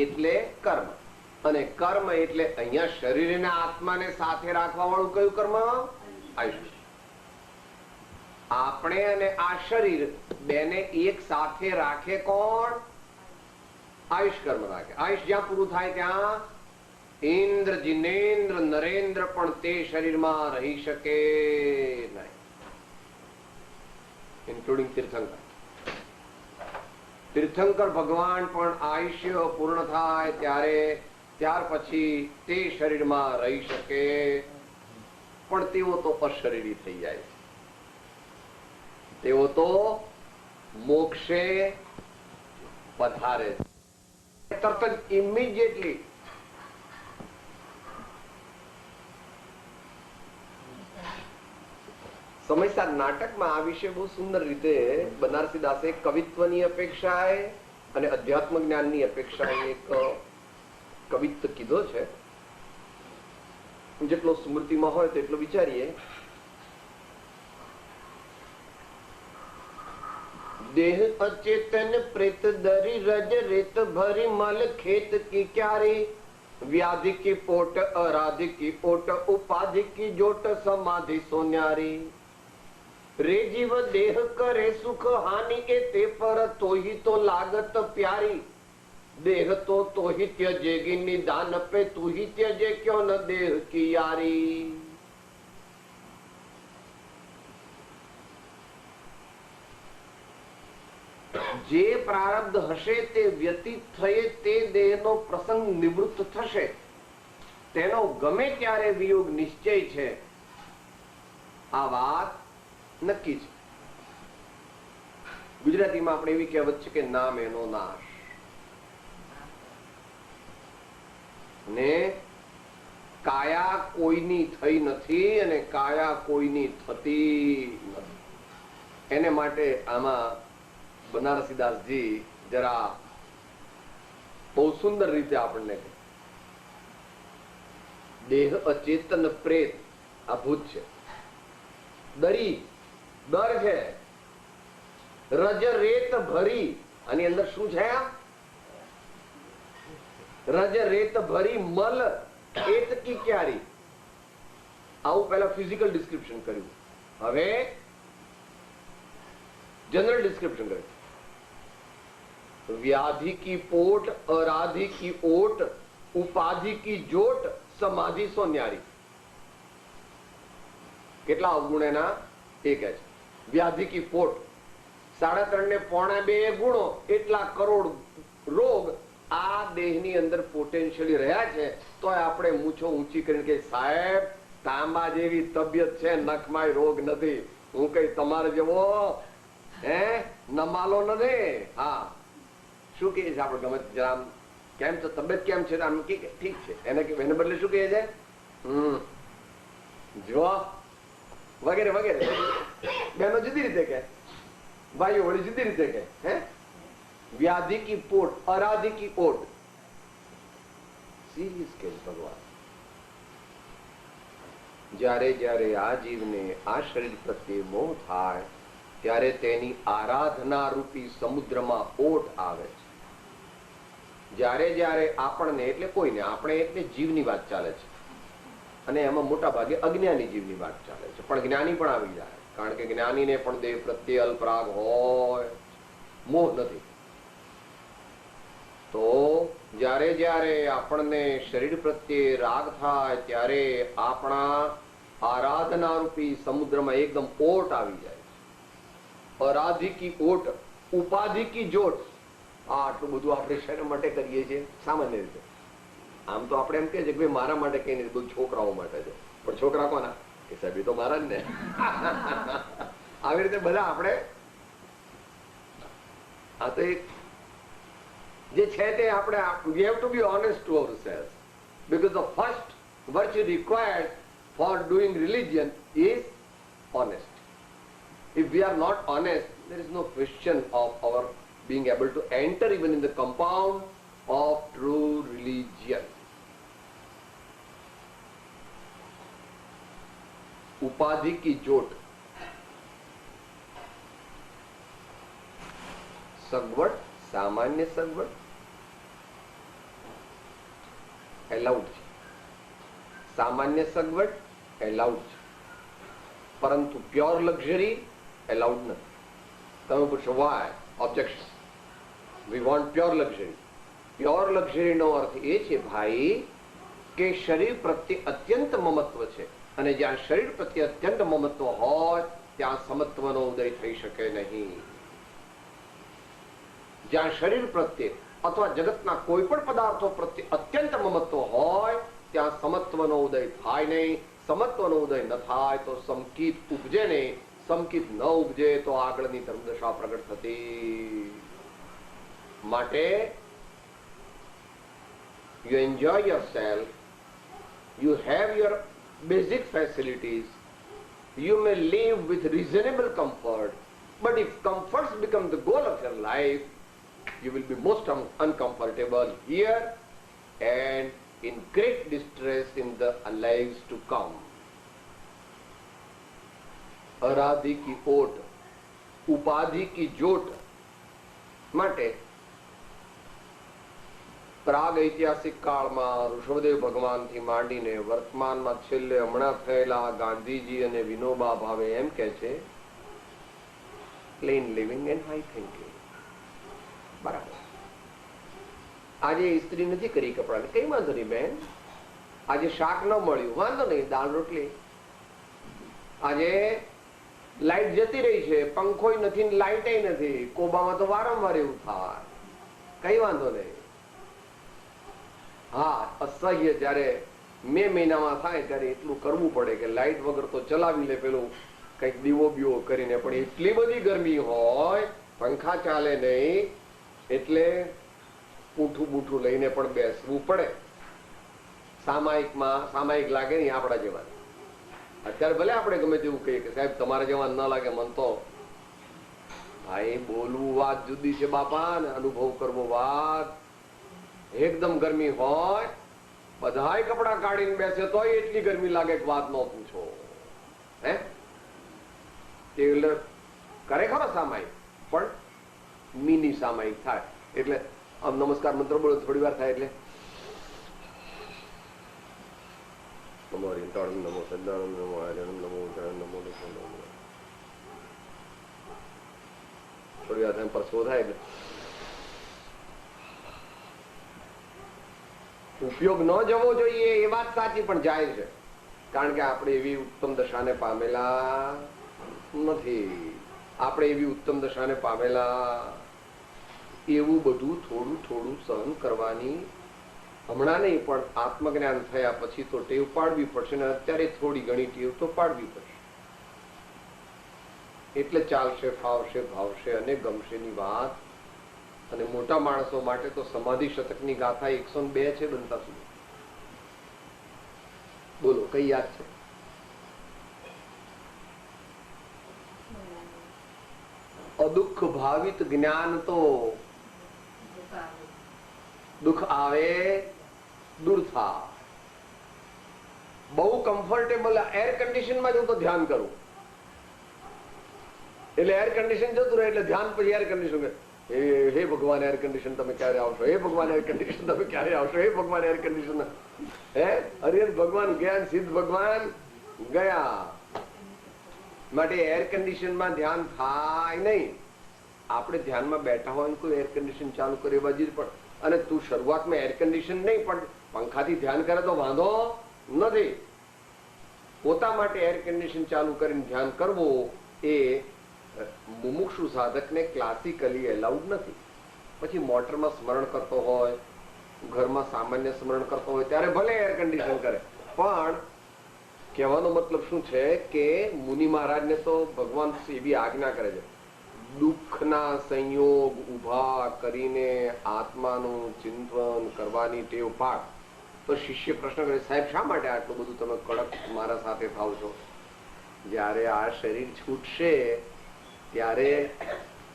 એટલે કર્મ, અને કર્મ એટલે અહીંયા શરીરને આત્માને સાથે રાખવા વાળું કયું કર્મ? આયુષ. આપણે અને આ શરીર બેને એક સાથે રાખે કોણ? આયુષ કર્મ રાખે. આયુષ જ્યાં પૂરું થાય ત્યાં ઇન્દ્ર, જિનેન્દ્ર, નરેન્દ્ર પણ તે શરીરમાં રહી શકે નહીં, ઇન્ક્લુડિંગ તીર્થંકર. તીર્થંકર ભગવાન પણ આયુષ્ય પૂર્ણ થાય ત્યારે ત્યાર પછી તે શરીરમાં રહી શકે, પણ તેઓ તો અશરીરી થઈ જાય છે. તેઓ તો મોક્ષે પધારે તરત જ ઇમિડિયેટલી. સમયસાર નાટકમાં આ વિશે બહુ સુંદર રીતે બનારસી દાસે કવિત્વની અપેક્ષાએ અને અધ્યાત્મ જ્ઞાનની અપેક્ષાએ એક કવિત્વ કીધો છે. જેટલો સ્મૃતિમાં હોય તેટલો વિચારીએ. देह अचेतन प्रेत दरी रज रेत भरी मल खेत की क्यारी, व्याधि की पोट अराधि की ओट उपाधि की जोट समाधि सोन्यारी, रे जीव देह करे सुख हानि के ते पर तो ही तो लागत प्यारी, देह तो ही त्यजेगी निदान पे तू ही त्यजे क्यों न देह की यारी. જે પ્રારબ્ધ હશે તે વ્યતીત થયે તે દેહનો પ્રસંગ નિવૃત્ત થશે, તેનો ગમે ત્યારે વિયોગ નિશ્ચય છે. આ વાત નક્કી છે. ગુજરાતીમાં આપણે એવી કહેવત છે કે નામ એનો નાશ. ને કાયા કોઈની થઈ નથી અને કાયા કોઈની થતી નથી. એને માટે આમાં બનાरसीदासजी जरा बहुत सुंदर रीते आपने देह अचेतन प्रेत अभूत है, दरी दर है, रज रेत भरी आनी अंदर शू है? रज रेत भरी मल एत की क्यारी. આવું પહેલા ફિઝિકલ ડિસ્ક્રિપ્શન કર્યું, હવે जनरल डिस्क्रिप्शन करें. व्याधि की पोट अराधि की ओट उपाधि की जोट समाधि सो न्यारी. કેટલા અવગુણ એના? એક જ. વ્યાધિ કી પોટ 3.5 ને 2.5 ગુણો એટલા કરોડ રોગ આ દેહની અંદર પોટેન્શિયલી રહ્યા છે. તો આપણે મૂછો ઊંચી કરીને કે સાહેબ તાંબા જેવી તબિયત છે, નખમાં રોગ નથી, હું કઈ તમારે જેવો નમાલો નથી. હા, શું કહે છે આપણે? ગમે જરા કેમ છે તબિયત, કેમ છે? આમ કે ઠીક છે. એને બદલે શું કહે છે? જો વગેરે વગેરે. બહેનો જુદી રીતે કહે, ભાઈઓ વળી જુદી રીતે કહે. વ્યાધિ કી પોટ અરાધિ કી ઓટ. સિરિયસ કે ભગવાન જ્યારે જ્યારે આ જીવને આ શરીર પ્રત્યે મોહ થાય ત્યારે તેની આરાધના રૂપી સમુદ્રમાં ઓટ આવે છે. જ્યારે જ્યારે આપણને, એટલે કોઈને, આપણે એટલે જીવની વાત ચાલે છે, અને એમાં મોટા ભાગે અજ્ઞાની જીવની વાત ચાલે છે. પણ જ્ઞાની પણ આવી જાય, કારણ કે જ્ઞાનીને પણ દેહ પ્રત્યે અલ્પરાગ હોય, મોહ નથી. તો જ્યારે જ્યારે આપણને શરીર પ્રત્યે રાગ થાય ત્યારે આપણા આરાધના રૂપી સમુદ્રમાં એકદમ ઓટ આવી જાય. અરાધિ કી ઓટ ઉપાધિ કી જોટ. આટલું બધું આપણે શેના માટે કરીએ છીએ? સામાન્ય રીતે આમ તો આપણે એમ કહે છે કે મારા માટે કઈ નહીં, બધું છોકરાઓ માટે છે. પણ છોકરા કોના? કે સાહેબ એ તો મારા જ ને. આવી રીતે બધા આપણે આ તો એક જે છે તે આપણે we have to be honest to ourselves, because the first virtue required for doing religion is honesty. If we are not honest, there is no question of our being able to enter even in the compound of true religion. उपाधि की जोट, सगवड़, सामान्य सगवड़, allowed છે, સામાન્ય સગવડ allowed છે, પરંતુ pure luxury allowed નથી. તમે પૂછો why? Objection. We want pure luxury. Pure લક્ઝરીનો અર્થ એ છે ભાઈ કે શરીર પ્રત્યે અત્યંત મમત્વ છે, અને જ્યાં શરીર પ્રત્યે અત્યંત મમત્વ હોય ત્યાં સમત્વનો ઉદય થઈ શકે નહીં. જ્યાં શરીર પ્રત્યે અથવા જગતના કોઈ પણ પદાર્થો પ્રત્યે અત્યંત મમત્વ હોય ત્યાં સમત્વનો ઉદય થાય નહીં. સમત્વનો ઉદય ન થાય તો સમકિત ઉપજે નહીં. સમકિત ન ઉપજે તો આગળની ધર્મદશા પ્રગટ થતી. માટે you enjoy yourself, you have your basic facilities, you may live with reasonable comfort, but if comforts become the goal of your life, you will be most uncomfortable here and in great distress in the lives to come. અરાધી કી ઓટ, ઉપાધિ કી જોટ. માટે પ્રાગ ઐતિહાસિક કાળમાં ઋષભદેવ ભગવાનથી માંડીને વર્તમાનમાં છેલ્લે હમણાં થયેલા ગાંધીજી અને વિનોબા ભાવે એમ કે છે plane living and high thinking. બરાબર. આજે ઇસ્ત્રી નથી કરી કપડાની, કઈ વાંધો નહીં બેન. આજે શાક ન મળ્યું, વાંધો નહીં, દાળ રોટલી. આજે લાઈટ જતી રહી છે, પંખોય નથી, લાઈટ નથી. કોબામાં તો વારંવાર એવું થાય, કઈ વાંધો નહીં. હા, અસહ્ય જયારે મે મહિનામાં થાય ત્યારે એટલું કરવું પડે કે લાઈટ વગર તો ચલાવી લે પેલું કઈક દીવો બીવો કરીને, પણ એટલી બધી ગરમી હોય પંખા ચાલે નહીં એટલે પૂઠું બૂઠું લઈને પણ બેસવું પડે. સામાયિક લાગે નહીં આપણા જેવા. અત્યારે ભલે આપણે ગમે તેવું કહીએ કે સાહેબ તમારા જેવા ન લાગે, મન તો ભાઈ બોલવું વાત જુદી છે બાપા, ને અનુભવ કરવો વાત. એકદમ ગરમી હોય, બધાય કપડા કાઢીને બેસે તોય એટલી ગરમી લાગે કે વાત ન પૂછો. હે કરે ખરો સામાયિક, પણ મિની સામાયિક થાય એટલે આમ નમસ્કાર મંત્ર બોલો થોડી વાર થાય એટલે નમો હરિતાણમ નમો સદાનમ નમો આર્યણમ નમો ઉત્તરાયણ નમો નમો. થોડી વાર થાય પરસો થાય એટલે ઉપયોગ ન જવો જોઈએ એ વાત સાચી, પણ જાય છે. કારણ કે આપણે એવી ઉત્તમ દશાને પામેલા નથી. આપણે એવી ઉત્તમ દશાને પામેલા એવું બધું થોડું થોડું સહન કરવાની હમણાં નહીં પણ આત્મજ્ઞાન થયા પછી તો ટેવ પાડવી પડશે, ને અત્યારે થોડી ઘણી ટેવ તો પાડવી પડશે. એટલે ચાલશે, ફાવશે, ભાવશે અને ગમશે ની વાત. અને મોટા માણસો માટે તો સમાધિ શતકની ગાથા 102 છે બનતા સુધી. બોલો કઈ યાદ છે? અદુઃખ ભાવિત જ્ઞાન તો દુઃખ આવે દૂર થા. બહુ કમ્ફર્ટેબલ એર કન્ડિશન માં હું તો ધ્યાન કરું એટલે એર કન્ડિશન જતું રહે એટલે ધ્યાન પછી એર કન્ડિશન. હે ભગવાન એર કન્ડિશન તમે ક્યારે આવશો? હે ભગવાન એર કન્ડિશન તમે ક્યારે આવશો? હે ભગવાન એર કન્ડિશન. હે હરિહર ભગવાન ગયા, સિદ્ધ ભગવાન ગયા. માટે એર કન્ડિશનમાં ધ્યાન થાય નહીં. આપણે ધ્યાનમાં બેઠા હોય ને કોઈ એર કન્ડિશન ચાલુ કરે બાજુ પણ, અને તું શરૂઆતમાં એર કન્ડિશન નહીં પણ પંખાથી ધ્યાન કરે તો વાંધો નથી. પોતા માટે એર કન્ડિશન ચાલુ કરીને ધ્યાન કરવું એ મુમુક્ષુ સાધકને ક્લાસિકલી એલાઉડ નથી. પછી મોટરમાં સ્મરણ કરતો હોય, ઘરમાં સામાન્ય સ્મરણ કરતો હોય ત્યારે ભલે એર કન્ડિશન કરે, પણ કહેવાનો મતલબ શું છે કે મુનિ મહારાજને તો ભગવાન એવી આજ્ઞા કરે છે, દુઃખના સંયોગ ઉભા કરીને આત્માનું ચિંતન કરવાની ટેવ પાડ. તો શિષ્ય પ્રશ્ન કરે, સાહેબ શા માટે આટલું બધું તમે કડક મારા સાથે થાવ છો? જ્યારે આ શરીર છૂટશે ત્યારે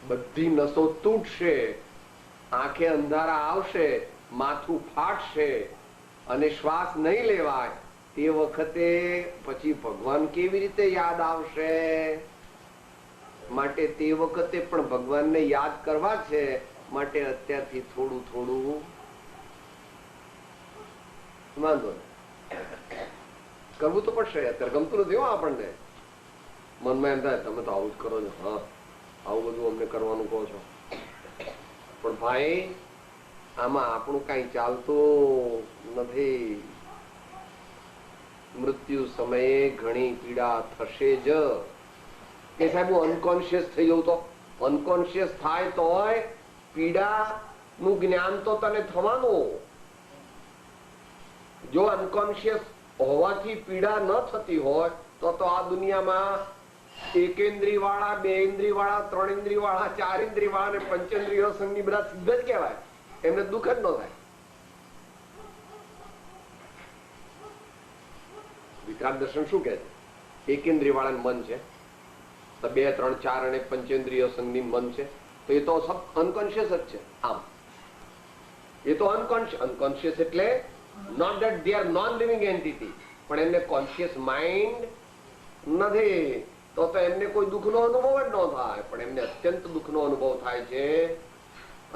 બધી નસો તૂટશે, આંખે અંધારા આવશે, માથું ફાટશે અને શ્વાસ નહીં લેવાય, તે વખતે પછી ભગવાન કેવી રીતે યાદ આવશે? માટે તે વખતે પણ ભગવાનને યાદ કરવા છે. માટે અત્યારથી થોડું થોડું વાંધો નહીં, કરવું તો પડશે. અત્યારે ગમતું નથી હો આપણને. મનમાં એમ થાય તમે તો આવું જ કરો છો, હા આવું બધું અમને કરવાનું કહો છો, પણ ભાઈ આમાં આપણું કઈ ચાલતું નથી. મૃત્યુ સમયે ઘણી પીડા થશે જ. કે સાહેબ હું અનકોન્શિયસ થઈ જવું તો? અનકોન્શિયસ થાય તોય પીડા નું જ્ઞાન તો તને થવાનું. જો અનકોન્શિયસ હોવાથી પીડા ન થતી હોય તો આ દુનિયામાં એકેન્દ્રિય વાળા, બે ઇન્દ્રિય વાળા, ત્રણ ઇન્દ્રિય વાળા, ચાર ઇન્દ્રિય વાળા અને પંચેન્દ્રિય સંઘની બધા સિદ્ધ જ કહેવાય. એમને દુઃખ જ ન થાય. વિતરાગ દર્શન શું કહે છે? એકેન્દ્રિય વાળાનું મન છે, બે ત્રણ ચાર અને પંચેન્દ્રિય સંઘની મન છે, તો એ તો સબ અનકોન્શિયસ જ છે. આમ એ તો અનકોન્શિયસ એટલે not that they are non living entity, પણ એમને કોન્શિયસ માઇન્ડ નથી. તો એમને કોઈ દુઃખનો અનુભવ જ ન થાય, પણ એમને અત્યંત દુઃખનો અનુભવ થાય છે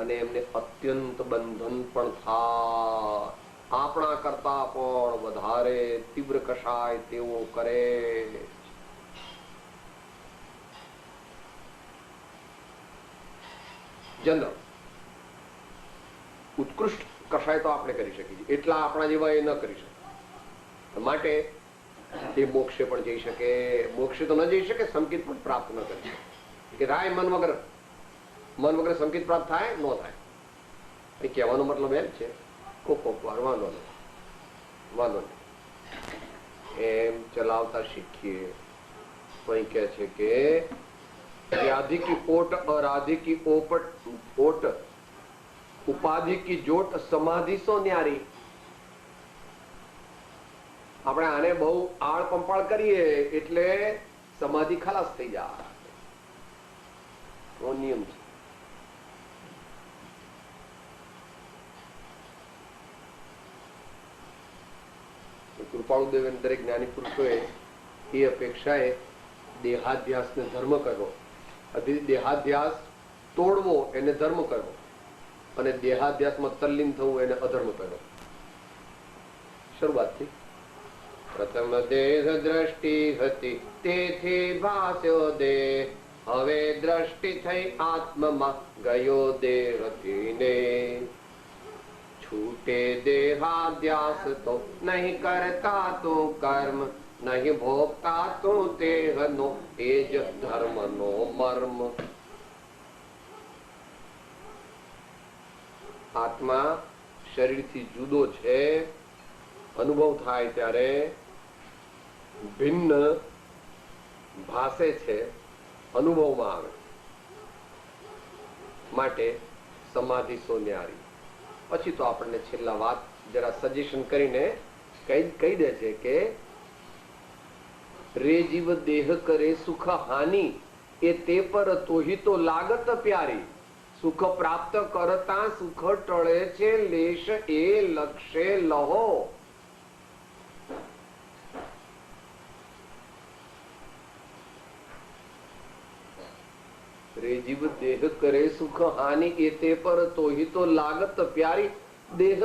અને એમને અત્યંત બંધન પણ થાય. આપણા કરતા પણ વધારે તીવ્ર કશાય તેવો કરે. જનરલ ઉત્કૃષ્ટ કશાય તો આપણે કરી શકીએ છીએ, એટલા આપણા જેવા એ ન કરી શકે. માટે એ મોક્ષે પણ જઈ શકે. મોક્ષે તો ન જઈ શકે, સંકેત પણ પ્રાપ્ત ન કરી શકે. કે રાય મન વગર સંકેત પ્રાપ્ત થાય ન થાય. એ કહેવાનો મતલબ એમ છે, કોક વાર વાંધો નહીં એમ ચલાવતા શીખીએ. કોઈ કહે છે કે व्याधि की ओट अराधि की ओट उपाधि की जोट समाधि સો ન્યારી. આપણે આને બહુ આળ પંપાળ કરીએ એટલે સમાધિ ખલાસ થઈ જાય. નિયમ છે. કૃપાળુદેવ દરેક જ્ઞાની પુરુષોએ એ અપેક્ષાએ દેહાધ્યાસને ધર્મ કરવો, દેહાધ્યાસ તોડવો એને ધર્મ કરવો, અને દેહાધ્યાસમાં તલ્લીન થવું એને અધર્મ કરવો. શરૂઆતથી પ્રથમ દેહ દ્રષ્ટિ હતી તેથી ભાસ્યો દેહ, હવે દ્રષ્ટિ થઈ આત્મમાં ગયો દેહથી ને. છૂટે દેહાધ્યાસ તો નહીં કરતા તો કર્મ, નહીં ભોગતા તો દેહનો એ જ ધર્મનો મર્મ. આત્મા શરીરથી જુદો છે. અનુભવ થાય ત્યારે ભિન્ન ભાસે છે, અનુભવમાં આવે. માટે સમાધિ સો ન્યારી. પછી તો આપણને છેલ્લા વાત જરા સજેશન કરીને કહી દે છે કે રે જીવ દેહ કરે સુખ હાનિ, એ તે પર તોહી તો લાગત પ્યારી. સુખ પ્રાપ્ત કરતા સુખ ટળે છે લેશ એ લક્ષે લહો. રે જીવ દેહ કરે સુખ હાનિ, એ તે પર તોહી તો લાગત પ્યારી. देह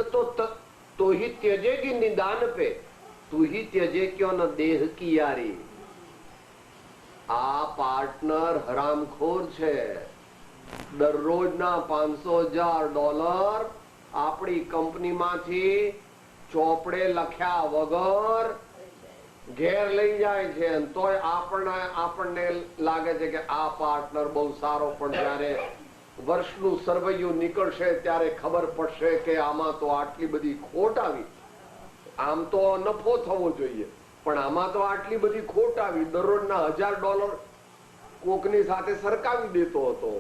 तो ही त्यजेगी निदान पे, तू ही त्यजे क्यों न देह की यारी. આ પાર્ટનર હરામખોર છે. દરરોજના $500,000 આપણી કંપનીમાંથી ચોપડે લખ્યા વગર ઘેર લઈ જાય છે. તોય આપણને લાગે છે કે આ પાર્ટનર બહુ સારો, પણ જયારે વર્ષનું સરવૈયું નીકળશે ત્યારે ખબર પડશે કે આમાં તો આટલી બધી ખોટ આવી. આમ તો નફો થવો જોઈએ, પણ આમાં તો આટલી બધી ખોટ આવી. દરરોજના $1,000 કોકની સાથે સરકાવી દેતો હતો.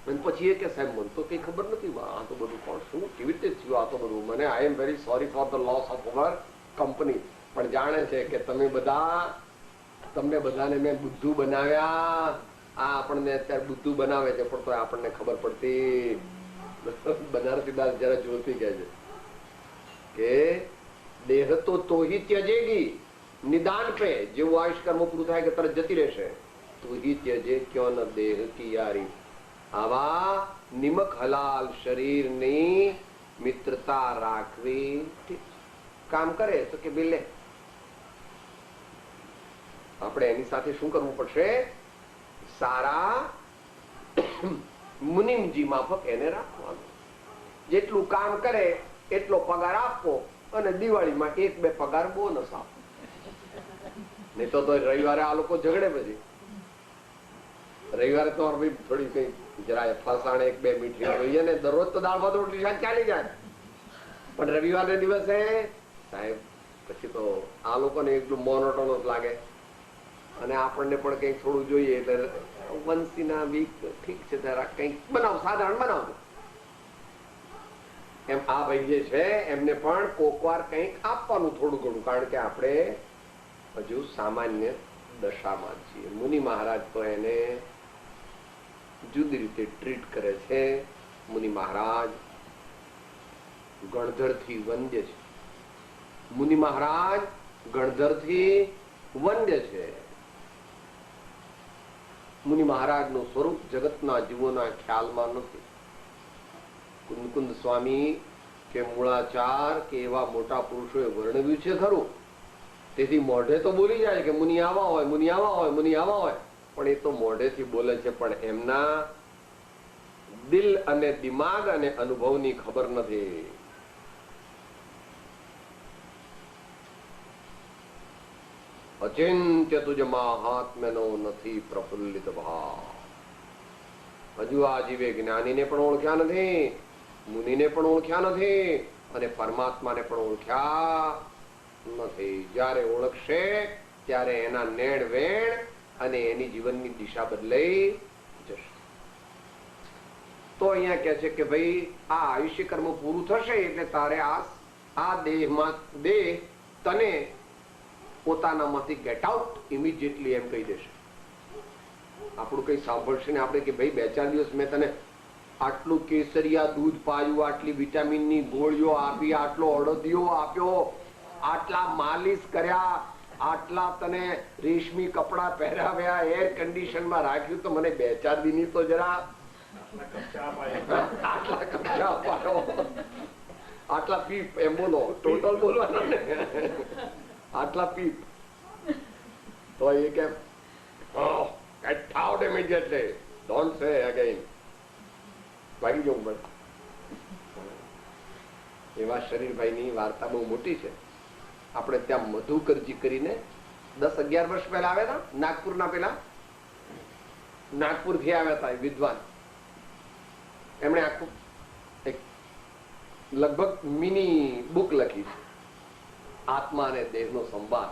અને પછી એ કે સાહેબ મને તો કઈ ખબર નથી, આ તો બધું પણ શું કેવી રીતે થયું, આ તો બધું મને I am very sorry for the loss of our company. પણ જાણે છે કે તમને બધાને મેં બુદ્ધુ બનાવ્યા. આ આપણને અત્યારે બુદ્ધુ બનાવે છે, પણ તો આપણને ખબર પડતી. બનારસી દાસ જરા જોરથી કહે છે કે દેહ તો હી ત્યજેગી નિદાન પે. જેવું આયુષ કર્મ પૂરું થાય કે તરત જતી રહેશે. તું હી ત્યજે ક્યો ન દેહ કી યારી. આવા નિમક હલાલ શરીરની મિત્રતા રાખવી. કામ કરે તો કે બિલે આપણે એની સાથે શું કરવું પડશે? સારા મુનિમજી માફક એને રાખવાનું. જેટલું કામ કરે એટલો પગાર આપવો અને દિવાળીમાં 1-2 પગાર બોનસ આપવો. નહીં તો રવિવારે આ લોકો ઝઘડે. પછી રવિવારે તો થોડી કઈ જરા ફરસાણ 1-2 મીઠી જોઈએ ને. દરરોજ તો દાળ ભાત રોટલી શાક ચાલી જાય, પણ રવિવારે દિવસે સાહેબ પછી તો આ લોકોને એકલું મોનોટોનસ લાગે અને આપણને પણ કંઈક થોડું જોઈએ. એટલે વંશીના વીક ઠીક છે, જરા કંઈક બનાવ, સાધારણ બનાવજો. એમ આ ભાઈ જે છે એમને પણ કોકવાર કંઈક આપવાનું થોડું ઘણું, કારણ કે આપણે હજુ સામાન્ય દશામાં છીએ. મુનિ મહારાજ તો એને જુદી રીતે ટ્રીટ કરે છે. મુનિ મહારાજ ગણધરથી વંદ્ય છે. મુનિ મહારાજ ગણધરથી વંદ્ય છે. મુનિ મહારાજનું સ્વરૂપ જગતના જીવોના ખ્યાલમાં નથી. કુંદકુંદ સ્વામી કે મૂળાચાર કે એવા મોટા પુરુષોએ વર્ણવ્યું છે ખરું. તેથી મોઢે તો બોલી જાય કે મુનિ આવા હોય, મુનિ આવા હોય, મુનિ આવા હોય, પણ એ તો મોઢેથી બોલે છે, પણ એમના દિલ અને દિમાગ અને અનુભવની ખબર નથી. અચિંત્ય તુજ મહાત્મ્યનો નથી પ્રફુલ્લિત ભાવ. હજુ આ જીવે જ્ઞાનીને પણ ઓળખ્યા નથી, મુનિને પણ ઓળખ્યા નથી અને પરમાત્માને પણ ઓળખ્યા નથી. જ્યારે ઓળખશે ત્યારે એના નેણ વેણ અને એની જીવનની દિશા બદલાઈ જશે. તો અહીંયા કહે છે કે ભાઈ આ આયુષ્ય કર્મ પૂરું થશે એટલે તારે આ દેહ તને પોતાનામાંથી ગેટ આઉટ ઇમિડિયેટલી એમ કહી દેશે. આપણું કઈ સાંભળશે ને આપણે કે ભાઈ 2-4 દિવસ મેં તને આટલું કેસરિયા દૂધ પાયું, આટલી વિટામિનની ગોળીઓ આપી, આટલો અડદિયો આપ્યો, આટલા માલિશ કર્યા, આટલા તને રેશમી કપડા પહેરાવ્યા, એર કન્ડિશનમાં રાખ્યું, તો મને 2-4 દિનની તો જરા આટલા કપચા અપાયો, આટલા પીપ એમ બોલો, ટોટલ બોલવાના ને આટલા પીપ. તો એ કેમ get out immediately, don't say again. ભાગી જવું પડે. એવા શરીરભાઈની વાર્તા બહુ મોટી છે. આપણે ત્યાં મધુકરજી કરીને 10-11 વર્ષ પહેલા આવ્યા હતા, નાગપુરના પેલા નાગપુર થી આવ્યા હતા વિદ્વાન. એમણે આખું એક લગભગ મિની બુક લખી છે, આત્મા અને દેહનો સંવાદ.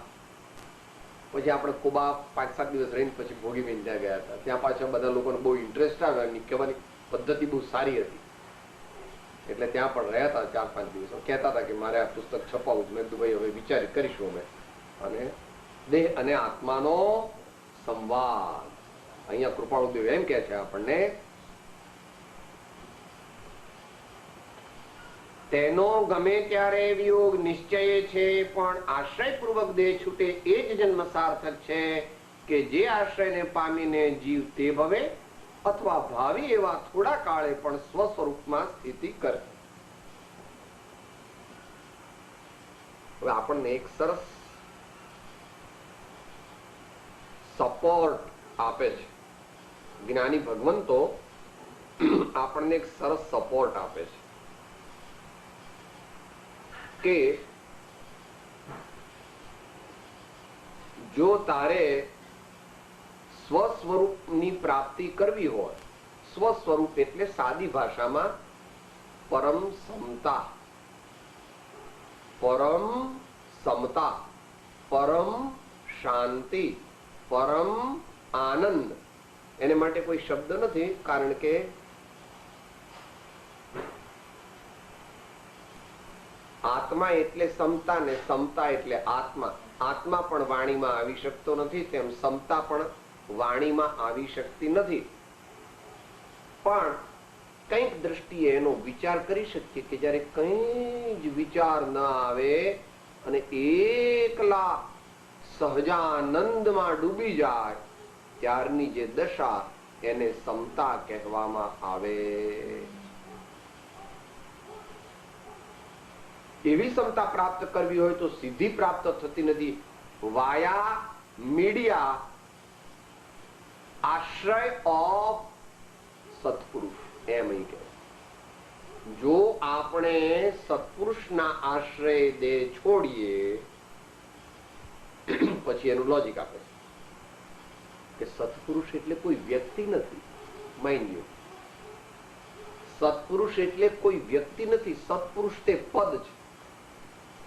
પછી આપણે કોબા 5-7 દિવસ રહીને પછી ભોગીબેન ત્યાં ગયા હતા. ત્યાં પાછા બધા લોકોને બહુ ઇન્ટરેસ્ટ આવે, એની કહેવાની પદ્ધતિ બહુ સારી હતી, એટલે ત્યાં પણ રહ્યા હતા 4-5 દિવસ. કહેતા હતા કે મારે આ પુસ્તક છપાવું. મેં કીધું ભાઈ હવે વિચાર કરીશું અમે. અને દેહ અને આત્માનો સંવાદ. અહીંયા કૃપાળુદેવ એમ કે છે આપણને, તેનો ગમે ત્યારે વિયોગ નિશ્ચય છે, પણ આશ્રયપૂર્વક દેહ છૂટે એ જ જન્મ સાર્થક છે કે જે આશ્રયને પામીને જીવ તે ભવે અથવા ભાવિ એવા થોડા કાળે પણ સ્વસ્વરૂપમાં સ્થિતિ કરે. હવે આપણને એક સરસ સપોર્ટ આપે છે જ્ઞાની ભગવંતો. આપણને એક સરસ સપોર્ટ આપે છે કે જો તારે સ્વસ્વરૂપની પ્રાપ્તિ કરવી હોય, સ્વસ્વરૂપ એટલે સાદી ભાષામાં પરમ સમતા, પરમ સમતા, પરમ શાંતિ, પરમ આનંદ. એને માટે કોઈ શબ્દ નથી, કારણ કે આત્મા એટલે સમતા ને સમતા એટલે આત્મા. આત્મા પણ વાણીમાં આવી શકતો નથી, તેમ સમતા પણ વાણીમાં આવી શકતી નથી. પણ કંઈક દ્રષ્ટિએ એનો વિચાર કરી શકીએ કે જયારે કઈ જ વિચાર ન આવે અને એકલા સહજાનંદમાં ડૂબી જાય ત્યારની જે દશા એને સમતા કહેવામાં આવે. એવી ક્ષમતા પ્રાપ્ત કરવી હોય તો સિદ્ધિ પ્રાપ્ત થતી નથી. વાયા મીડિયા આશ્રય ઓફ સત્પુરુષ એમ અહીં કહે. જો આપણે સત્પુરુષના આશ્રય દેહ છોડીએ, પછી એનું લોજિક આપે છે કે સત્પુરુષ એટલે કોઈ વ્યક્તિ નથી. માઇન્ડ યુ, સત્પુરુષ એટલે કોઈ વ્યક્તિ નથી. સત્પુરુષ તે પદ છે.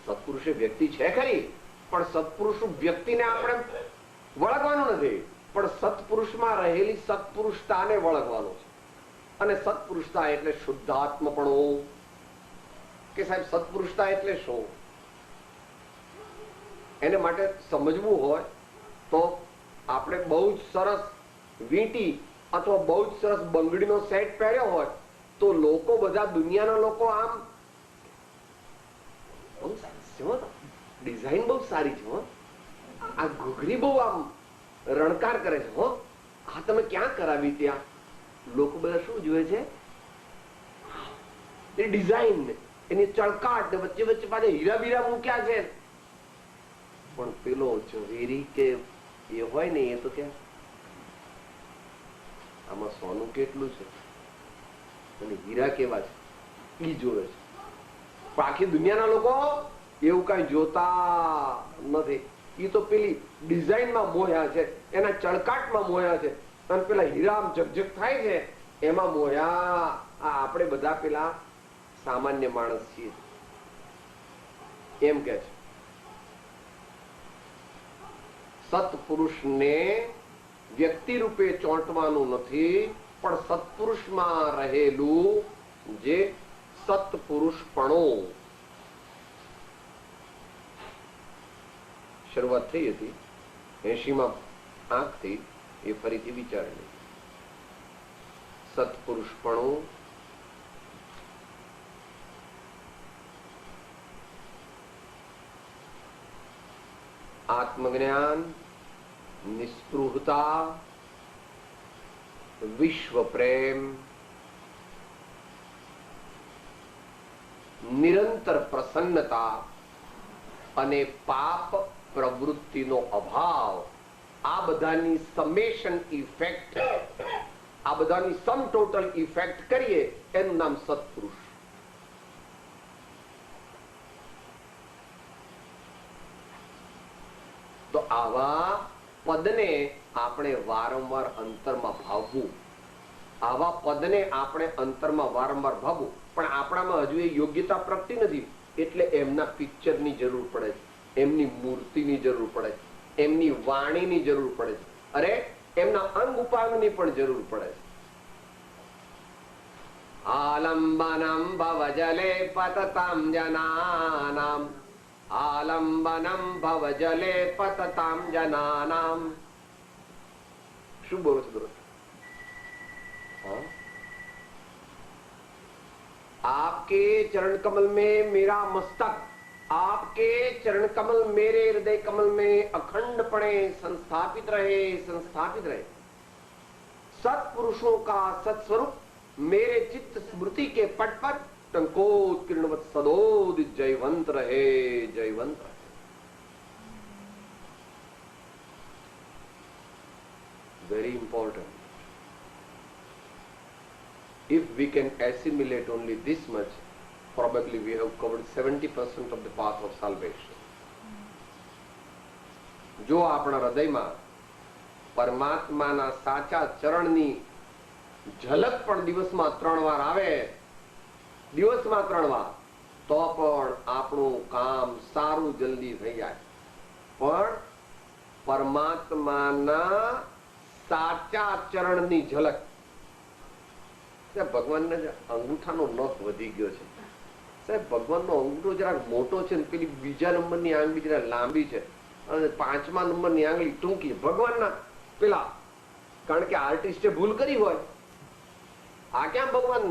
સત્પુરુષ એ વ્યક્તિ છે ખરી, પણ સત્પુરુષ વ્યક્તિને આપણે વળગવાનું નથી, પણ સત્પુરુષમાં રહેલી સત્પુરુષતાને વળગવાનું છે. અને સત્પુરુષતા એટલે શુદ્ધાત્મપણું. કે સાહેબ સત્પુરુષતા એટલે શું? એને માટે સમજવું હોય તો આપણે બહુ જ સરસ વીંટી અથવા બહુ જ સરસ બંગડીનો સેટ પહેર્યો હોય તો લોકો બધા દુનિયાના લોકો આમ બહુ સરસ છે, ડિઝાઇન બહુ સારી છે, આ ઘૂઘરી બહુ આમ રણકાર કરે છે, આ તમે ક્યાં કરાવી? ત્યાં લોકો બધા શું જોવે છે? એ ડિઝાઇન, એની ચળકાટ, વચ્ચે વચ્ચે પાછા હીરા બીરા મૂક્યા છે. પણ પેલો ઝવેરી કે એ હોય ને, એ તો ક્યાં આમાં સોનું કેટલું છે અને હીરા કેવા છે ઈ જોવે છે. પણ આખી દુનિયાના લોકો એવું કઈ જોતા નથી. એ તો પેલી ડિઝાઇનમાં મોહ્યા છે, એના ચળકાટમાં મોહ્યા છે, અને પેલા હીરા આમ ઝગઝગ થાય છે એમાં મોહ્યા. આપણે બધા પેલા સામાન્ય માણસ છીએ એમ કે છે. સત્પુરુષને વ્યક્તિ રૂપે ચોંટવાનું નથી, પણ સત્પુરુષમાં રહેલું જે સત્પુરુષપણું. શરૂઆત થઈ હતી 80માં આંખથી, એ ફરીથી વિચારી. સત્પુરુષપણું આત્મજ્ઞાન, નિસ્પૃહતા, વિશ્વ પ્રેમ, નિરંતર પ્રસન્નતા અને પાપ પ્રવૃત્તિનો અભાવ, આ બધાની સમેશન ઇફેક્ટ, આ બધાની સમ ટોટલ ઇફેક્ટ કરીએ એનું નામ સત્પુરુષ. તો આવા પદને આપણે વારંવાર અંતરમાં ભાવવું. આવા પદને આપણે અંતરમાં વારંવાર ભાવવું. પણ આપણામાં હજુ એ યોગ્યતા પ્રગટી નથી, એટલે એમના પિક્ચરની જરૂર પડે છે, એમની મૂર્તિની જરૂર પડે છે, એમની વાણીની જરૂર પડે છે, અરે એમના અંગ ઉપાંગની પણ જરૂર પડે છે. આલંબનમ ભવજલે પતતામ જનાનામ, આલંબનમ ભવજલે પતતામ જનાનામ. શું બોલો છો દોસ્ત? आपके चरण कमल में मेरा मस्तक, आपके चरण कमल मेरे हृदय कमल में अखंडपणे संस्थापित रहे, संस्थापित रहे. सत्पुरुषों का सत्स्वरूप मेरे चित्त स्मृति के पट पर टंकोत्कीर्णवत सदोदित जयवंत रहे, जयवंत रहे. Very important. If we can assimilate only this much, probably we have covered 70% of the path of salvation. જો આપણા હૃદયમાં પરમાત્માના સાચા ચરણની ઝલક પણ દિવસમાં 3 વાર આવે, દિવસમાં 3 વાર, તો પણ આપણું કામ સારું જલ્દી થઈ જાય. પણ પરમાત્માના સાચા ચરણની ઝલક, ભગવાનને અંગૂઠાનો નખ વધી ગયો છે સાહેબ, ભગવાનનો અંગૂઠો જરાક મોટો છે ને પેલી બીજા નંબરની આંગળી જરા લાંબી છે અને 5મા નંબરની આંગળી ટૂંકી. ભગવાનના પેલા, કારણ કે આર્ટિસ્ટે ભૂલ કરી હોય. આ ક્યાં ભગવાન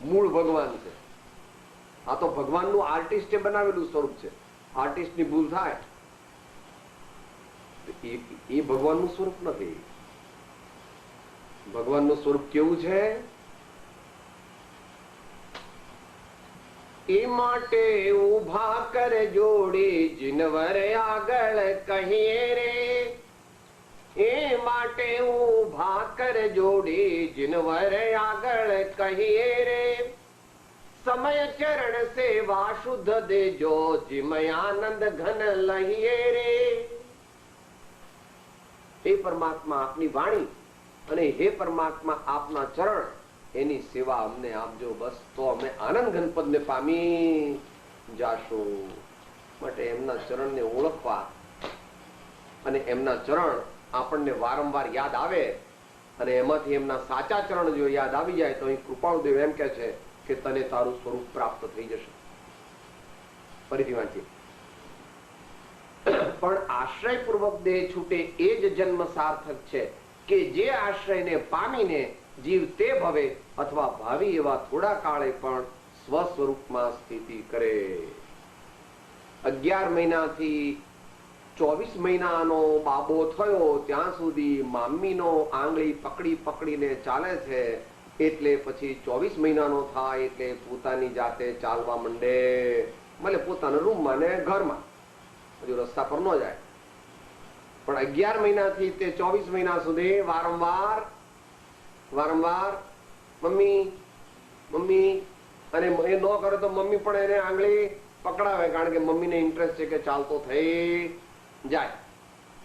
મૂળ ભગવાન છે? આ તો ભગવાનનું આર્ટિસ્ટે બનાવેલું સ્વરૂપ છે. આર્ટિસ્ટની ભૂલ થાય એ ભગવાનનું સ્વરૂપ નથી. ભગવાનનું સ્વરૂપ કેવું છે? એ માટે ઉભા કર જોડી જીનવર આગળ કહીએ રે, એ માટે ઉભા કર જોડી જીનવર આગળ કહીએ રે, સમય ચરણ સેવા શુદ્ધ દેજો જીમયાનંદ ઘન લહીએ રે. હે પરમાત્મા આપની વાણી અને હે પરમાત્મા આપના ચરણ, એની સેવા અમને આપજો, બસ તો અમે આનંદ ઘનપદ ને પામી જાશું. માટે એમના ચરણને ઓળખવા અને એમના ચરણ આપણને વારંવાર યાદ આવે અને એમાંથી એમના સાચા ચરણ જો યાદ આવી જાય તો અહીં કૃપાળુદેવ એમ કે છે કે તને તારું સ્વરૂપ પ્રાપ્ત થઈ જશે. ફરીથી વાંચીએ. પણ આશ્રય પૂર્વક દેહ છૂટે એ જ જન્મ સાર્થક છે કે જે આશ્રયને પામીને જીવ તે ભવે અથવા ભાવિ એવા થોડા કાળે પણ સ્વ સ્વરૂપમાં સ્થિતિ કરે. 11 મહિનાથી 24 મહિનાનો બાબો થયો ત્યાં સુધી મામીનો આંગળી પકડી પકડીને ચાલે છે, એટલે પછી 24 મહિનાનો થાય એટલે પોતાની જાતે ચાલવા માંડે, ભલે પોતાના રૂમમાં ને ઘરમાં, હજુ રસ્તા પર ન જાય. પણ 11 મહિનાથી તે 24 મહિના સુધી વારંવાર વારંવાર મમ્મી મમ્મી, અને એ ન કરે તો મમ્મી પણ એને આંગળી પકડાવે, કારણ કે મમ્મીને ઇન્ટરેસ્ટ છે કે ચાલતો થઈ જાય,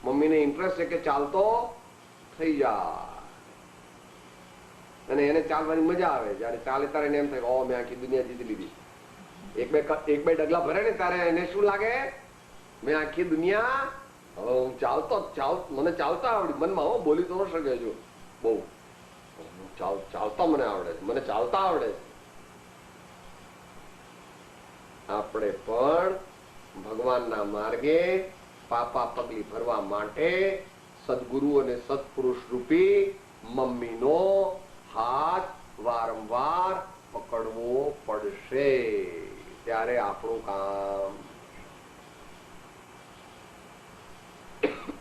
મમ્મીને ઇન્ટરેસ્ટ છે કે ચાલતો થઈ જાય, અને એને ચાલવાની મજા આવે. જયારે ચાલે ત્યારે એને એમ થાય ઓ મેં આખી દુનિયા જીતી લીધી. એક બે ડગલા ભરે ને ત્યારે એને શું લાગે, મેં આખી દુનિયા, હું ચાલતો મને ચાલતા આવડ્યું, મનમાં હો બોલી તો ન શકે, જો બહુ ચાલતા મને આવડે છે, મને ચાલતા આવડે છે. આપણે પણ ભગવાનના માર્ગે પાપા પગલી ભરવા માટે સદગુરુ અને સત્પુરુષ રૂપી મમ્મીનો હાથ વારંવાર પકડવો પડશે, ત્યારે આપણું કામ.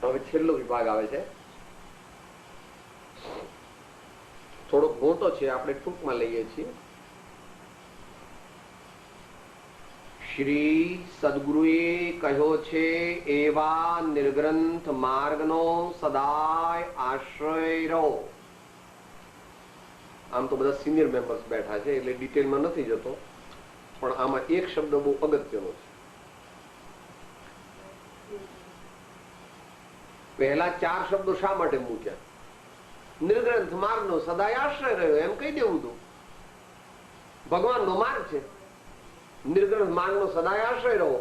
હવે છેલ્લો વિભાગ આવે છે, થોડોક મોટો છે, આપણે ટૂંકમાં લઈએ છીએ. શ્રી સદગુરુએ કહ્યો છે એવા નિર્ગ્રંથ માર્ગનો સદાય આશ્રય રહો. આમ તો બધા સિનિયર મેમ્બર્સ બેઠા છે એટલે ડિટેલમાં નથી જતો, પણ આમાં એક શબ્દ બહુ અગત્યનો છે. પહેલા 4 શબ્દો શા માટે મૂક્યા? નિર્ગ્રંથ માર્ગનો સદાય આશ્રય રહ્યો એમ કહી દેવું હતું. ભગવાનનો માર્ગ છે, નિર્ગ્રંથ માર્ગનો સદાય આશ્રય રહો.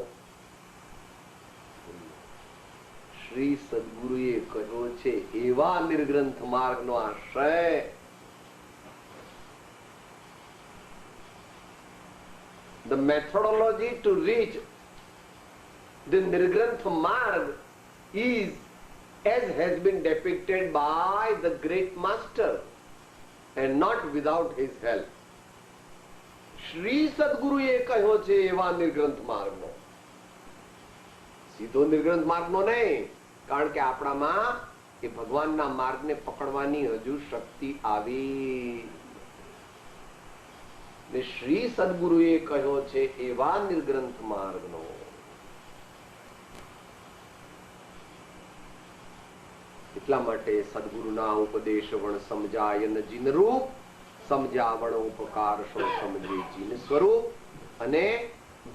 શ્રી સદગુરુએ કહ્યો છે એવા નિર્ગ્રંથ માર્ગનો આશ્રય. The methodology to reach the Nirgranth Marg is as has been depicted by the great master and not without his help. Shri સદગુરુએ કહ્યો છે એવા નિર્ગ્રંથ માર્ગનો, સીધો નિર્ગ્રંથ માર્ગનો નહીં, કારણ કે આપણામાં એ ભગવાનના માર્ગને પકડવાની હજુ શક્તિ આવી. ને શ્રી સદગુરુએ કહ્યો છે એવા નિર્ગ્રંથ માર્ગનો. એટલા માટે સદગુરુના ઉપદેશ વણ સમજાય ન જીન રૂપ, સમજાવણ ઉપકાર સૌ સમજે જીન સ્વરૂપ, અને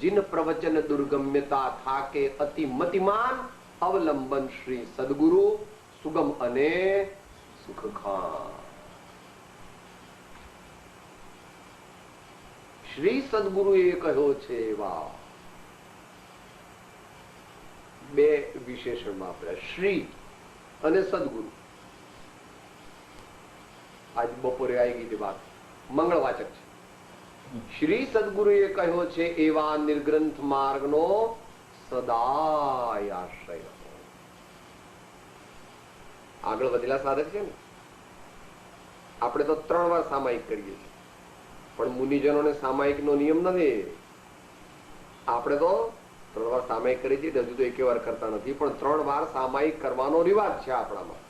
જીન પ્રવચન દુર્ગમ્યતા થાકે અતિ મતિમાન, અવલંબન શ્રી સદગુરુ સુગમ અને સુખખાન. શ્રી સદગુરુએ કહ્યો છે એવા 2 વિશેષણ વાપર્યા, શ્રી અને સદગુરુ. આજ બપોરે આવી ગઈ વાત, મંગળવાચક છે. શ્રી સદગુરુએ કહ્યો છે એવા નિર્ગ્રંથ માર્ગનો સદાય આશ્રય. આગળ વધેલા સાધક છે ને, આપણે તો 3 વાર સામાયિક કરીએ છીએ, પણ મુનિજનોને સામાયિકનો નિયમ નથી. આપણે તો 3 વાર સામાયિક કરી છીએ, હજુ તો 1 વાર કરતા નથી, પણ 3 વાર સામાયિક કરવાનો રિવાજ છે આપણામાં.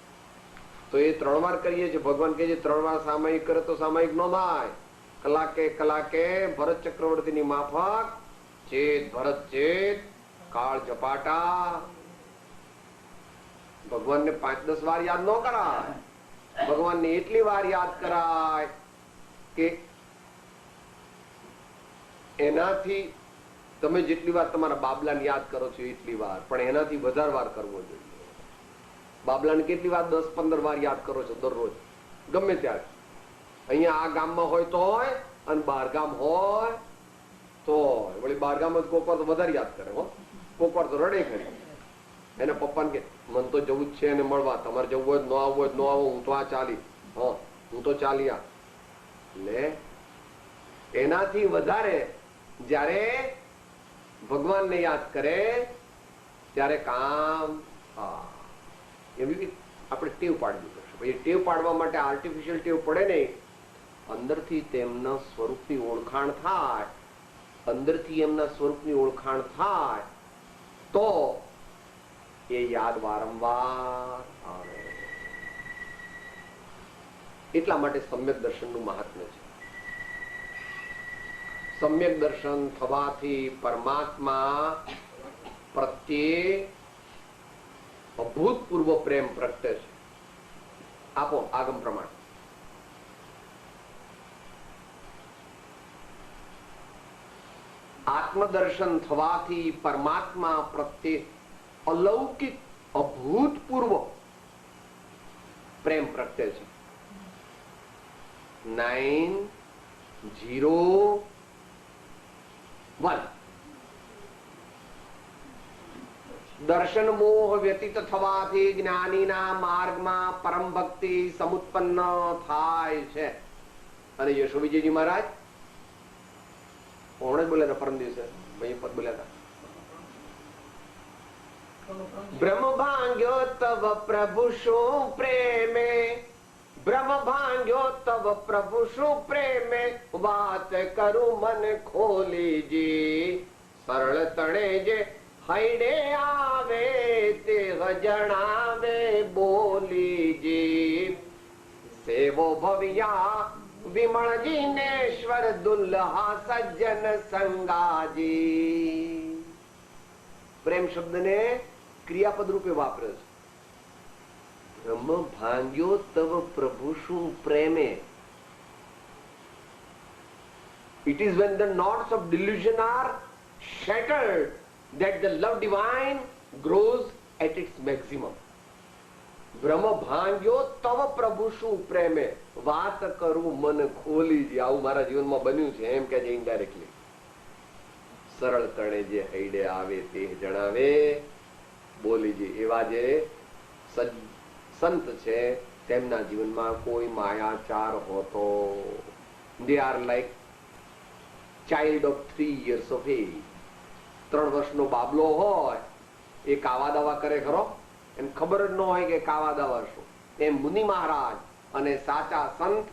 તો એ 3 વાર કરીએ છીએ. ભગવાન કહે છે 3 વાર સામાયિક કરે તો સામાયિક ન થાય, કલાકે કલાકે ભરત ચક્રવર્તીની માફક ચેત ભરત ચેત, કાળ ઝપાટા. ભગવાનને 5-10 વાર યાદ ન કરાય, ભગવાનને એટલી વાર યાદ કરાય કે એનાથી તમે જેટલી વાર તમારા બાબલાને યાદ કરો છો એટલી વાર, પણ એનાથી વધારે વાર કરવો જોઈએ. બાબલાને કેટલી વાર? 10-15 વાર યાદ કરો છો દરરોજ, ગમે ત્યારે. અહીંયા આ ગામમાં હોય તો હોય, અને બહાર ગામ હોય તો વળી બહાર ગામ જ કોક વાર તો વધારે યાદ કરે હો, કોક વાર તો રડે કરી. એના પપ્પાને કે મન તો જવું જ છે એને મળવા, તમારે જવું હોય ન આવવું હોય ન આવો, હું તો આ ચાલી, હા હું તો ચાલી આ. એટલે એનાથી વધારે જ્યારે ભગવાનને યાદ કરે ત્યારે કામ એવી આપણે ટેવ પાડવી પડશે. પછી ટેવ પાડવા માટે આર્ટિફિશિયલ ટેવ પડે નહીં, અંદરથી તેમના સ્વરૂપની ઓળખાણ થાય, અંદરથી એમના સ્વરૂપની ઓળખાણ થાય તો એ યાદ વારંવાર આવે. એટલા માટે સમ્યક દર્શનનું મહાત્મ્ય છે. સમ્યક દર્શન થવાથી પરમાત્મા પ્રત્યે અભૂતપૂર્વ પ્રેમ પ્રગટે છે. આપો આગમ પ્રમાણ. આત્મદર્શન થવાથી પરમાત્મા પ્રત્યે અલૌકિક અભૂતપૂર્વ પ્રેમ પ્રગટે છે. 9:01 દર્શન મોહ વ્યતીત થવાથી જ્ઞાનીના માર્ગમાં પરમ ભક્તિ સમુત્પન્ન થાય છે. અને યશો વિજયજી મહારાજ કોણ જ બોલ્યા હતા પરમ દિવસે? ભાઈ પદ બોલ્યા હતા, બ્રહ્મ ભાંગ્યો તવ પ્રભુ શું પ્રેમે, બ્રહ્મ ભાંગ્યો તવ પ્રભુ શું પ્રેમે, વાત કરું મન ખોલીજી, સરળ તણે જે હૈડે આવે તે જણાવે બોલીજી, સેવો ભવ્યા વિમળ જીનેશ્વર દુલ્હા સજ્જન સંગાજી. પ્રેમ શબ્દને ક્રિયાપદ રૂપે વાપરે છે. બ્રહ્મ ભાંગ્યો તવ પ્રભુ શું પ્રેમે. It is when the knots of delusion are shattered that the love divine grows at its maximum. બ્રહ્મ ભાંગ્યો તવ પ્રભુ શું પ્રેમે, વાત કરું મન ખોલીજી. આવું મારા જીવનમાં બન્યું છે એમ કે ઇનડાયરેક્ટલી. સરળ તણે જે હૈડે આવે તે જણાવે બોલીજી. એવા જે સંત છે તેમના જીવનમાં કોઈ માયાચાર હોતો. They are like child of 3 years of age. 3 વર્ષનો બાબલો હોય એ કાવા દાવા કરે ખરો? એમ ખબર જ ન હોય કે કાવા દાવા શું. એમ મુનિ મહારાજ અને સાચા સંત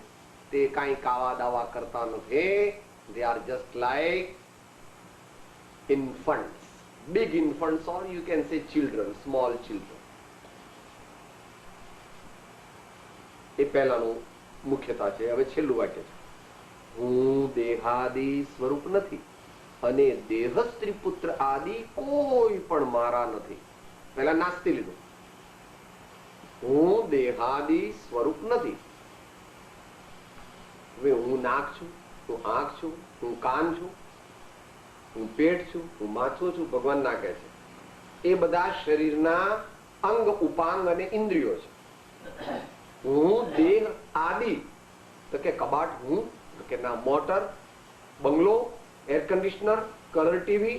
તે કાંઈ કાવા દાવા કરતા નથી. They are just like infants, big infants, or you can say children, small children. એ પહેલાનું મુખ્યતા છે. હવે છેલ્લું વાક્ય છે, હું દેહાદી સ્વરૂપ નથી અને દેહ સ્ત્રી પુત્ર આદિ કોઈ પણ મારા નથી. પહેલા નાસ્તી લીધું. હું દેહાદી સ્વરૂપ નથી. હવે હું નાક છું, હું આંખ છું, હું કાન છું, હું પેટ છું, હું માથું છું. ભગવાન ના કહે છે એ બધા શરીરના અંગ ઉપાંગ અને ઇન્દ્રિયો છે. હું દેહ આદિ તો કે કબાટ હું કે ના, મોટર, બંગલો, એર કન્ડિશનર, કલર ટીવી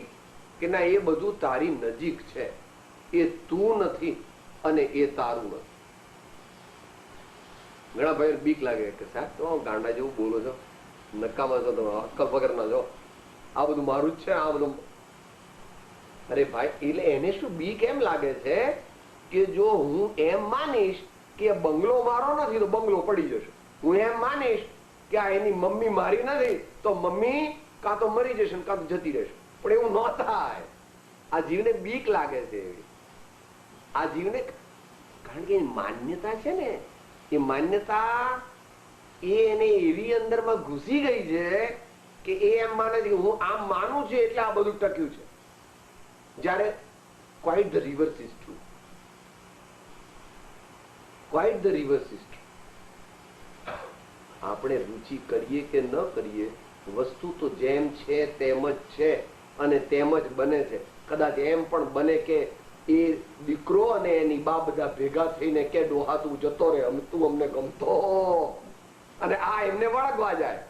કે ના, એ બધું તારી નજીક છે. એ તું નથી અને એ તારું નથી. ઘણા ભાઈ બીક લાગે કે સાહેબ તો ગાંડા જેવું બોલો છો, નકામા છો, તમે અક્કલ વગર ના છો, આ બધું મારું જ છે, આ બધું. અરે ભાઈ, એટલે એને શું બીક એમ લાગે છે કે જો હું એમ માનીશ કે બંગલો મારો નથી તો બંગલો પડી જશે, હું એમ માનીશ કે આ એની મમ્મી મારી નથી તો મમ્મી કાં તો મરી જશે કાં તો જતી રહેશે. પણ એવું ન થાય. આ જીવને બીક લાગે છે. આ જીવને કારણ કે માન્યતા છે ને, એ માન્યતા એને એવી અંદરમાં ઘૂસી ગઈ છે કે એ એમ માને છે કે હું આમ માનું છું એટલે આ બધું ટક્યું છે, જ્યારે quite the reverse is true. Quite the reverse is true. આપણે રુચિ કરીએ કે ન કરીએ, વસ્તુ તો જેમ છે તેમ જ છે અને તેમ જ બને છે. કદાચ એમ પણ બને કે એ દીકરો અને એની બા બધા ભેગા થઈને કે ડોહા તું જતો રહે, તું અમને ગમતો, અને આ એમને વળગવા જાય.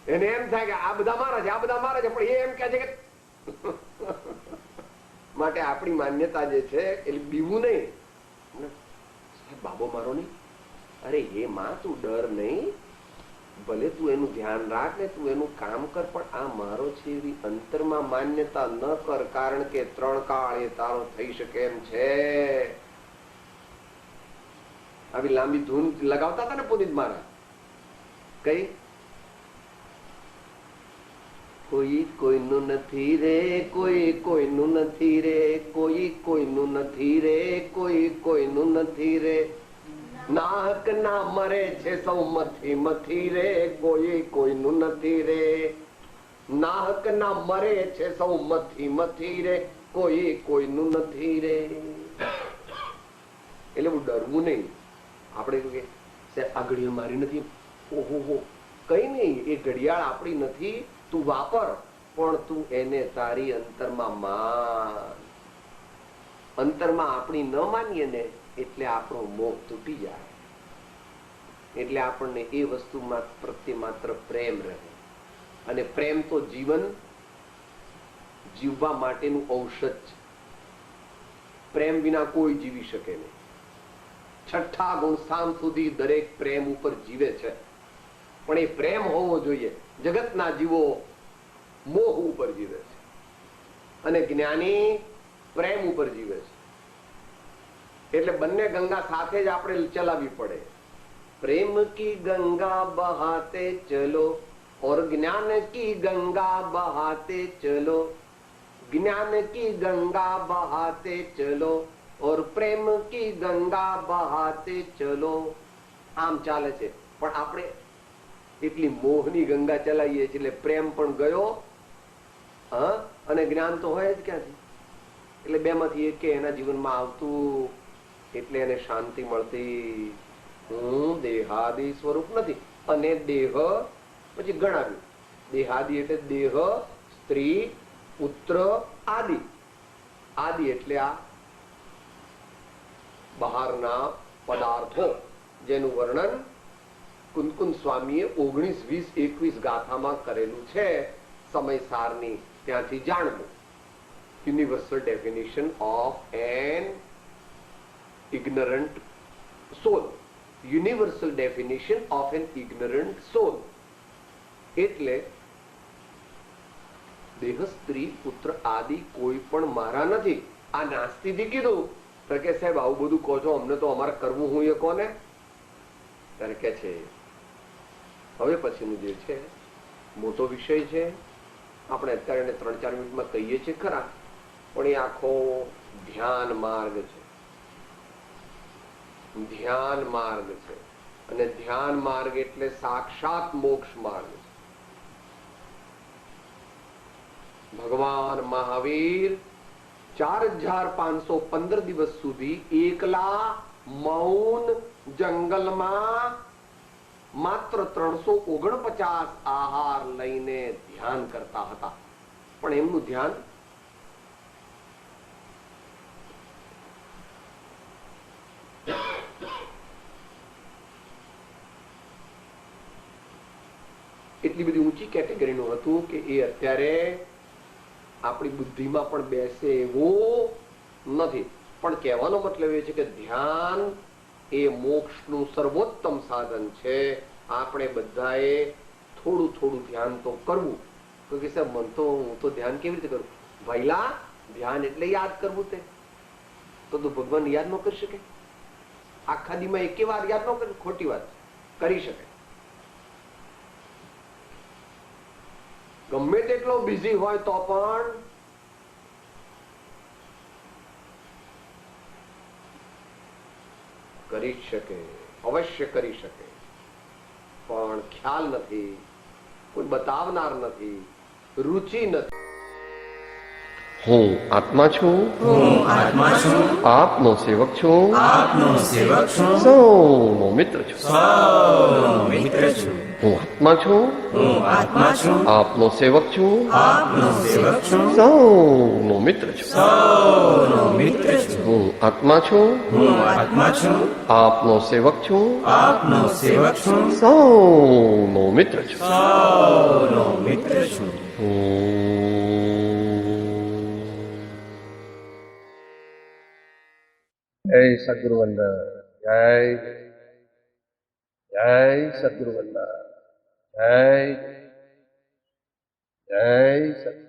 એને એમ થાય કે આ બધા મારા છે, આ બધા મારા છે, પણ એ એમ કહે છે કે માટે આપણી માન્યતા જે છે એટલે બીવું નહીં. બાબો મારો નહીં, અરે એ માં તું ડર નહીં, ભલે તું એનું ધ્યાન રાખ ને તું એનું કામ કર, પણ આ મારો છે એવી અંતરમાં માન્યતા ન કર, કારણ કે 3 કાળ એ તારો થઈ શકે એમ છે. આવી લાંબી ધૂન લગાવતા હતા ને પુનિત મહારાજ, કઈ કોઈ કોઈનું નથી રે, કોઈ કોઈનું નથી રે, કોઈ કોઈનું નથી રે, કોઈ કોઈનું નથી રે, નાહક ના મરે છે સૌ મથી મથી રે, કોઈ કોઈનું નથી રે, નાહક ના મરે છે સૌ મથી મથી રે, કોઈ કોઈનું નથી રે. એટલે બહુ ડરવું નહીં. આપણે આ ઘડિયાળ મારી નથી, ઓહો કઈ નહીં, એ ઘડિયાળ આપણી નથી, તું વાપર, પણ તું એને તારી અંતરમાં માન. અંતરમાં આપણી ન માનીએ ને એટલે આપણો મોહ તૂટી જાય, એટલે આપણને એ વસ્તુ પ્રત્યે માત્ર પ્રેમ રહે. અને પ્રેમ તો જીવન જીવવા માટેનું ઔષધ છે. પ્રેમ વિના કોઈ જીવી શકે નહીં. 6ઠ્ઠા ગુણ સ્થાન સુધી દરેક પ્રેમ ઉપર જીવે છે, પણ એ પ્રેમ હોવો જોઈએ. જગતના જીવો મોહ ઉપર જીવે છે અને જ્ઞાની પ્રેમ ઉપર જીવે છે. એટલે બંને ગંગા સાથે જ આપણે ચલાવવી પડે. प्रेम की गंगा बहाते चलो और ज्ञान की गंगा बहाते चलो, ज्ञान की गंगा बहाते चलो और प्रेम की गंगा बहाते चलो. આમ ચાલે છે, પણ આપણે એટલી મોહની ગંગા ચલાવીએ છીએ એટલે પ્રેમ પણ ગયો, અને જ્ઞાન તો હોય જ ક્યાંથી. એટલે બેમાંથી એક એના જીવનમાં આવતું, એટલે એને શાંતિ મળતી. હું દેહાદી સ્વરૂપ નથી. અને દેહ પછી ગણાવ્યું. દેહાદી એટલે દેહ, સ્ત્રી, પુત્ર, આદિ. આદિ એટલે આ બહારના પદાર્થો, જેનું વર્ણન કુંદકુંદ સ્વામીએ 19, 20, 21 ગાથામાં કરેલું છે. સમયસારની ત્યાંથી જાણવું. Universal definition of an ignorant soul. Universal definition of an ignorant soul. એટલે દેહ, સ્ત્રી, પુત્ર આદિ કોઈ પણ મારા નથી. આ નાસ્તિથી કીધું તો કે સાહેબ આવું બધું કહો છો, અમને તો અમારે કરવું હું એ કોને? ત્યારે કે છે હવે પછીનું જે છે મોટો વિષય છે, આપણે અત્યારે 3-4 મિનિટમાં કહીએ છીએ ખરા, પણ એ આખો ધ્યાન માર્ગ છે. ધ્યાન માર્ગ છે, અને ધ્યાન માર્ગ એટલે સાક્ષાત મોક્ષ માર્ગ છે. ભગવાન મહાવીર 4515 દિવસ સુધી એકલા મૌન જંગલમાં માત્ર 349 આહાર લઈને ધ્યાન કરતા હતા. પણ એમનું ધ્યાન એટલી બધી ઊંચી કેટેગરીનું હતું કે એ અત્યારે આપણી બુદ્ધિમાં પણ બેસે એવું નથી. પણ કહેવાનો મતલબ એ છે કે ધ્યાન એ મોક્ષનું સર્વોત્તમ સાધન છે. આપણે બધાએ થોડું થોડું ધ્યાન તો કરવું. તો કે સાહેબ મન તો હું તો ધ્યાન કેવી રીતે કરું? ભાઈલા, ધ્યાન એટલે યાદ કરવું. તે તો ભગવાન યાદ ન કરી શકે? આખા દીમાં એકે વાર યાદ ન કરે? ખોટી વાત. કરી શકે. ગમે તેટલો બિઝી હોય તો પણ કરી શકે, અવશ્ય કરી શકે. પણ ખ્યાલ નથી, કોઈ બતાવનાર નથી, રુચિ નથી. હું આત્મા છું, હું આત્મા છું, આપનો સેવક છું, આપનો સેવક છું, સૌનો મિત્ર છું. સૌનો મિત્ર છું. હું આત્મા છું, હું આત્મા છું, આપનો સેવક છું, આપનો સેવક છું, સૌનો મિત્ર છું. સૌનો મિત્ર છું. હું આત્મા છું, હું આત્મા છું, આપનો સેવક છું, આપનો સેવક છું, સૌનો મિત્ર છું. સૌનો મિત્ર છું. જય સદગુરુ વંદન. જય જય સદગુરુ વંદન. જય જય સદગુરુ.